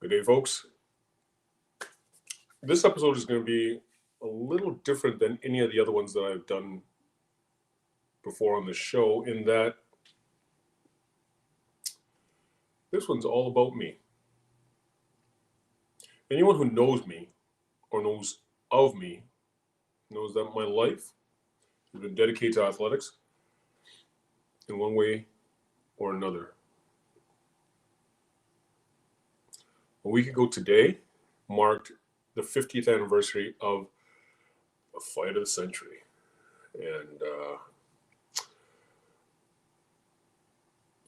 Good day, folks. This episode is going to be a little different than any of the other ones that I've done before on the show, in that this one's all about me. Anyone who knows me or knows of me knows that my life has been dedicated to athletics in one way or another. A week ago today marked the 50th anniversary of a fight of the century. And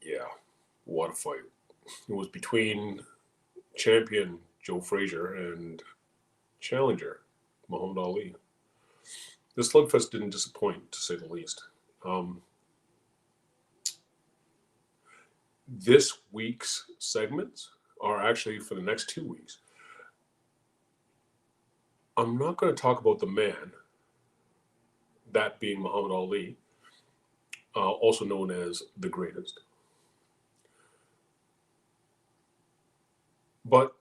yeah, what a fight. It was between champion Joe Frazier and challenger Muhammad Ali. The slugfest didn't disappoint, to say the least. This week's segments are actually for the next 2 weeks. I'm not going to talk about the man, that being Muhammad Ali, also known as the greatest. But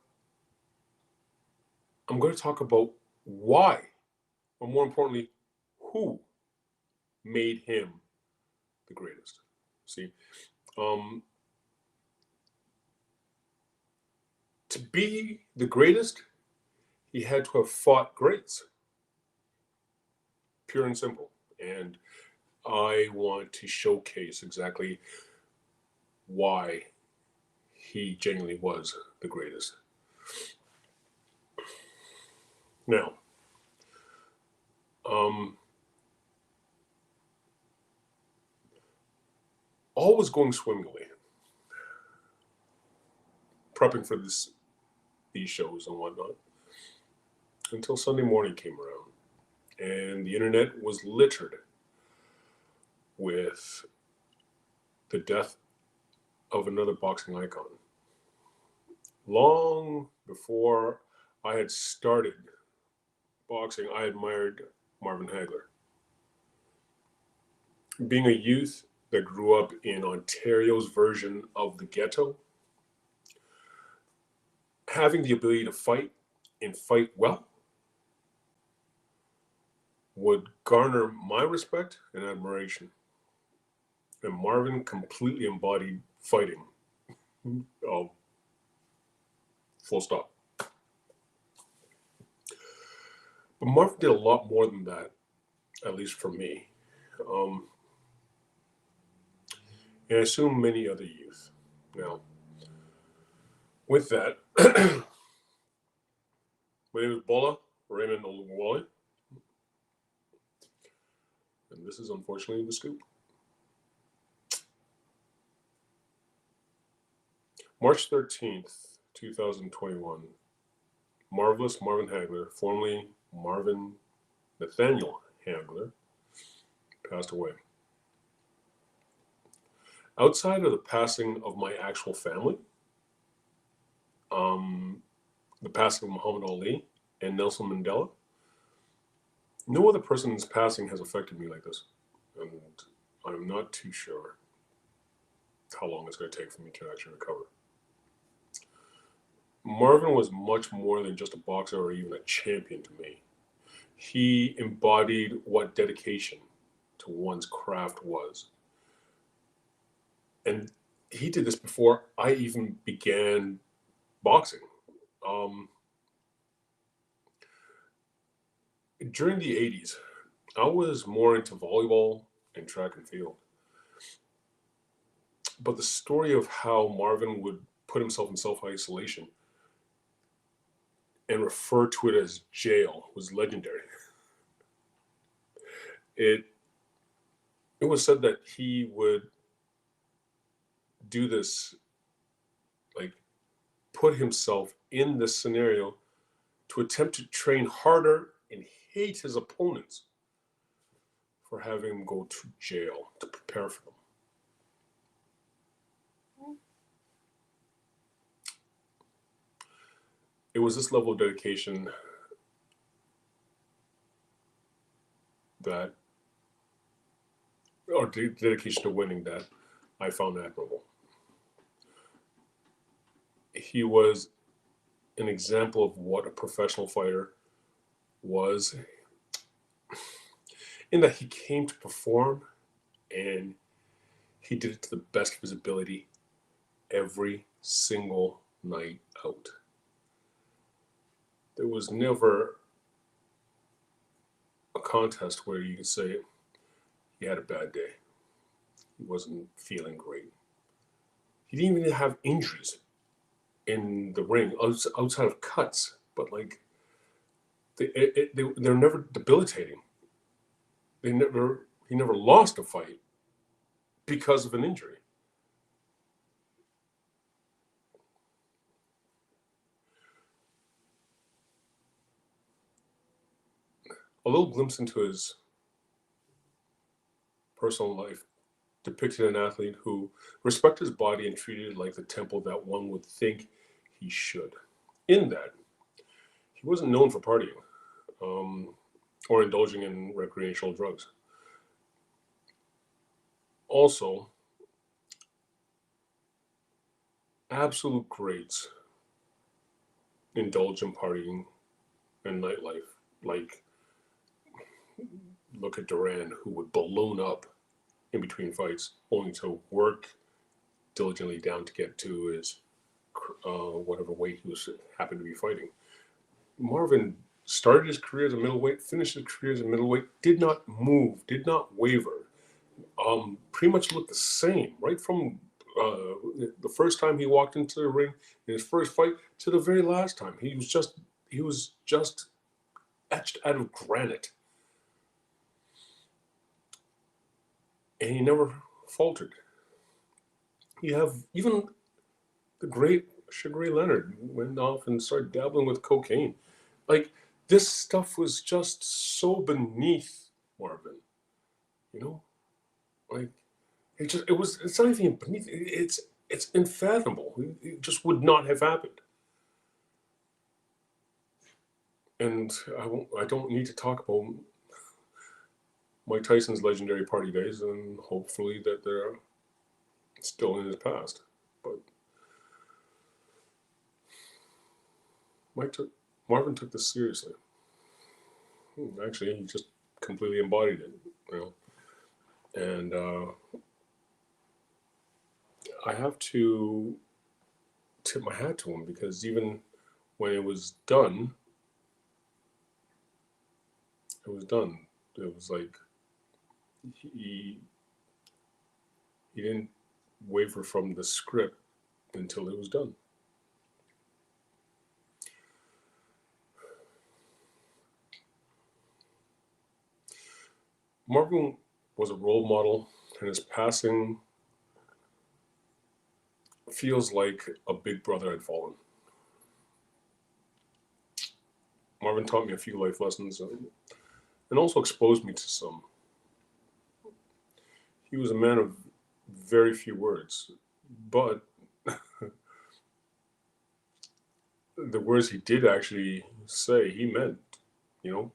I'm going to talk about why, or more importantly, who made him the greatest. See, to be the greatest, he had to have fought greats. Pure and simple. And I want to showcase exactly why he genuinely was the greatest. Now, all was going swimmingly. Prepping for these shows and whatnot, until Sunday morning came around, and the internet was littered with the death of another boxing icon. Long before I had started boxing, I admired Marvin Hagler. Being a youth that grew up in Ontario's version of the ghetto, having the ability to fight and fight well would garner my respect and admiration. And Marvin completely embodied fighting. Full stop. But Marvin did a lot more than that, at least for me. And I assume many other youth. Now, with that, my name is Bola Ray, and this is unfortunately the scoop. March 13th, 2021, marvelous Marvin Hagler, formerly Marvin Nathaniel Hagler, passed away. Outside of the passing of my actual family, the passing of Muhammad Ali and Nelson Mandela, no other person's passing has affected me like this. And I'm not too sure how long it's going to take for me to actually recover. Marvin was much more than just a boxer or even a champion to me. He embodied what dedication to one's craft was. And he did this before I even began boxing. During the 80s, I was more into volleyball and track and field. But the story of how Marvin would put himself in self-isolation and refer to it as jail was legendary. It was said that he would do this, like put himself in this scenario to attempt to train harder and hate his opponents for having him go to jail to prepare for them. It was this level of dedication that, or dedication to winning, that I found admirable. He was an example of what a professional fighter was, in that he came to perform and he did it to the best of his ability every single night out. There was never a contest where you could say he had a bad day. He wasn't feeling great. He didn't even have injuries in the ring outside of cuts, but like they're never debilitating. He never lost a fight because of an injury. A little glimpse into his personal life depicted an athlete who respected his body and treated it like the temple that one would think he should. In that, he wasn't known for partying or indulging in recreational drugs. Also, absolute greats indulge in partying and nightlife. Like, look at Duran, who would balloon up in between fights, only to work diligently down to get to his whatever weight he was happened to be fighting. Marvin started his career as a middleweight, finished his career as a middleweight, did not move, did not waver, pretty much looked the same right from the first time he walked into the ring in his first fight to the very last time. He was just etched out of granite, and he never faltered. You have even the great Sugar Ray Leonard went off and started dabbling with cocaine. Like, this stuff was just so beneath Marvin, you know? Like, it's not even beneath, it's unfathomable. It just would not have happened. And I don't need to talk about Mike Tyson's legendary party days, and hopefully that they're still in his past. But Marvin took this seriously. Actually, he just completely embodied it, you know. And I have to tip my hat to him, because even when it was done, it was done. It was like he didn't waver from the script until it was done. Marvin was a role model, and his passing feels like a big brother had fallen. Marvin taught me a few life lessons, and also exposed me to some. He was a man of very few words, but the words he did actually say, he meant, you know.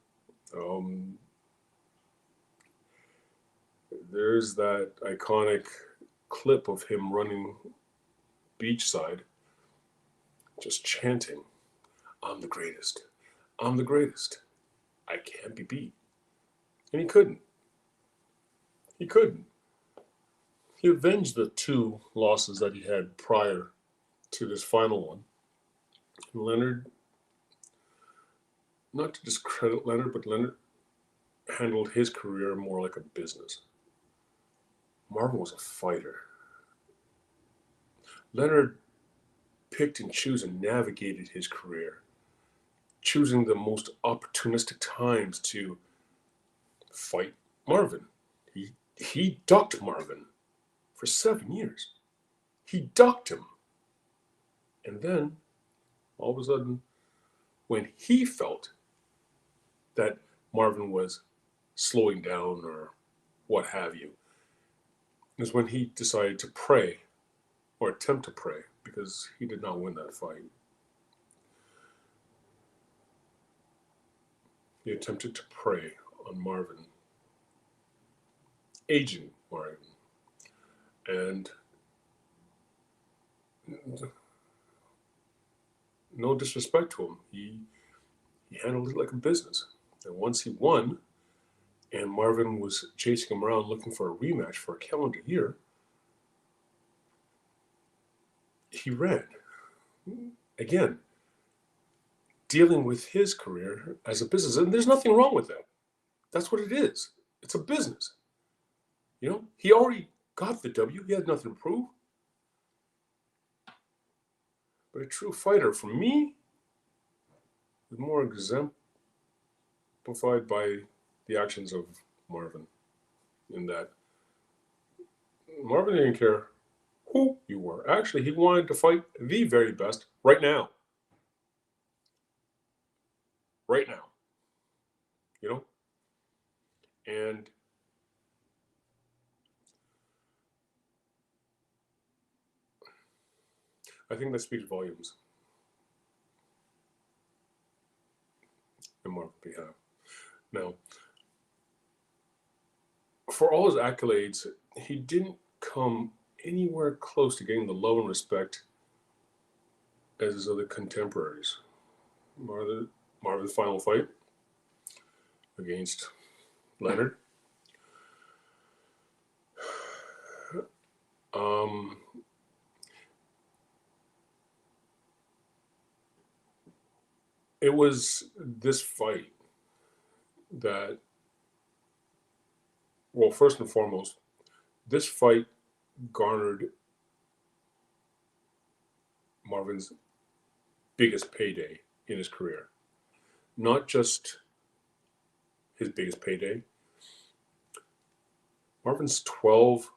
There's that iconic clip of him running beachside, just chanting, "I'm the greatest. I'm the greatest. I can't be beat." And he couldn't. He couldn't. He avenged the two losses that he had prior to this final one. And Leonard, not to discredit Leonard, but Leonard handled his career more like a business. Marvin was a fighter. Leonard picked and chose and navigated his career, choosing the most opportunistic times to fight Marvin. He ducked Marvin for 7 years. He ducked him. And then, all of a sudden, when he felt that Marvin was slowing down or what have you, is when he decided to pray, or attempt to pray, because he did not win that fight. He attempted to prey on Marvin, aging Marvin, and no disrespect to him, he handled it like a business. And once he won, and Marvin was chasing him around looking for a rematch for a calendar year, he ran. Again, dealing with his career as a business. And there's nothing wrong with that. That's what it is. It's a business. You know, he already got the W. He had nothing to prove. But a true fighter, for me, is more exemplified by the actions of Marvin. In that Marvin didn't care who you were. Actually, he wanted to fight the very best right now. Right now. You know? And I think that speaks volumes on Marvin's behalf. Now, for all his accolades, he didn't come anywhere close to getting the love and respect as his other contemporaries. Marvin's final fight against Leonard. It was this fight that, well, first and foremost, this fight garnered Marvin's biggest payday in his career. Not just his biggest payday. Marvin's 12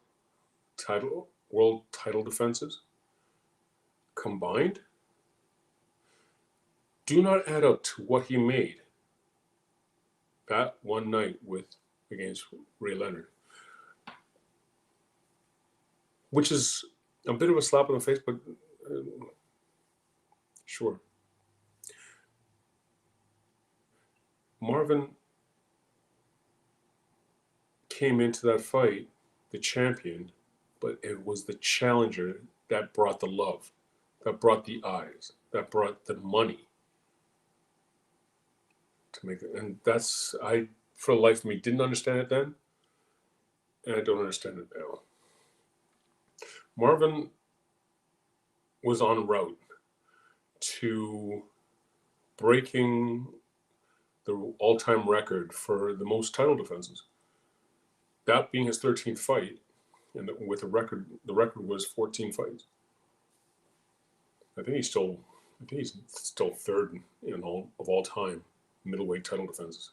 world title defenses combined do not add up to what he made that one night against Ray Leonard, which is a bit of a slap in the face, but sure. Marvin came into that fight the champion, but it was the challenger that brought the love, that brought the eyes, that brought the money to make it. And that's, for the life of me, didn't understand it then, and I don't understand it now. Marvin was en route to breaking the all-time record for the most title defenses. That being his 13th fight, and with the record was 14 fights. I think he's still third in all time middleweight title defenses.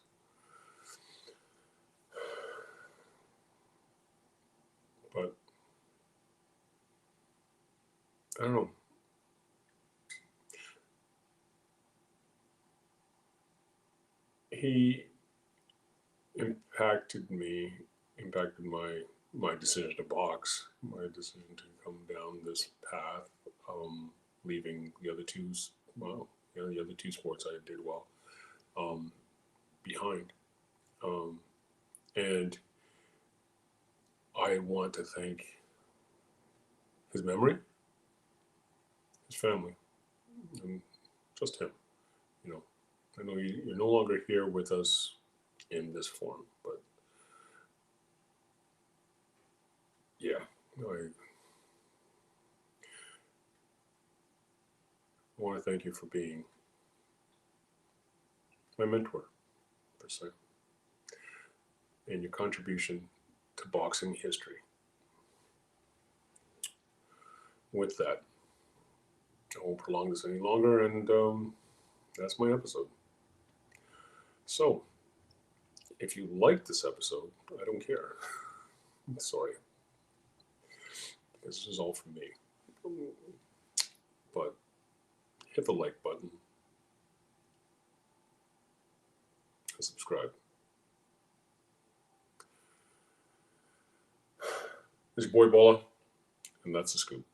But I don't know. He impacted my decision to box, my decision to come down this path, leaving the other two sports I did well behind. And I want to thank his memory, his family, and just him. You know, I know you're no longer here with us in this form, but yeah, I want to thank you for being my mentor, per se, and your contribution to boxing history. With that, I won't prolong this any longer, and that's my episode. So, if you liked this episode, I don't care. Sorry. Because this is all from me. But hit the like button and subscribe. This is your boy Bola, and that's the scoop.